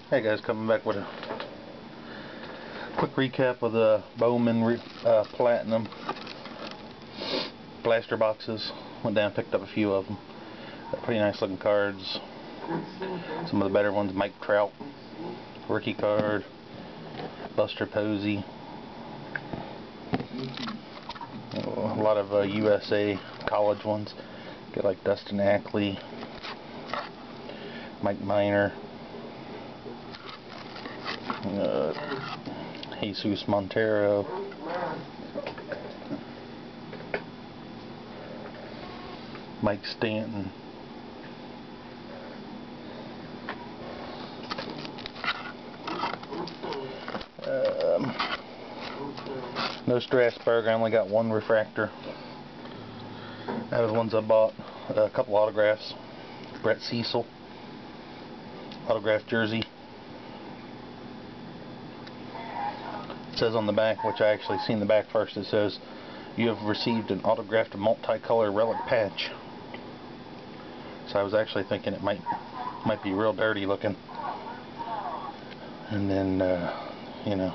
Hey guys, coming back with a quick recap of the Bowman Platinum blaster boxes. Went down and picked up a few of them. Pretty nice looking cards. Some of the better ones: Mike Trout, rookie card, Buster Posey, a lot of USA college ones. Get like Dustin Ackley, Mike Minor, Jesus Montero, Mike Stanton, no Strasburg. I only got one refractor out of the ones I bought. A couple autographs. Brett Cecil autographed jersey. It says on the back, which I actually seen the back first, it says, "You have received an autographed multicolor relic patch." So I was actually thinking it might be real dirty looking. And then, you know,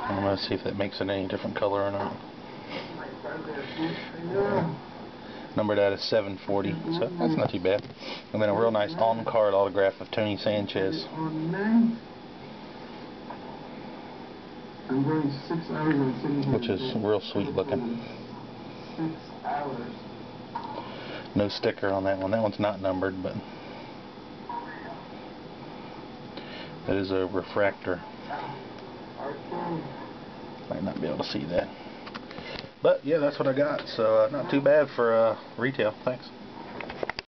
I'm going to see if that makes it any different color or not. Numbered out of 740, so that's not too bad. And then a real nice on-card autograph of Tony Sanchez. Which is real sweet looking. No sticker on that one. That one's not numbered, but that is a refractor. Might not be able to see that. But yeah, that's what I got. So not too bad for retail. Thanks.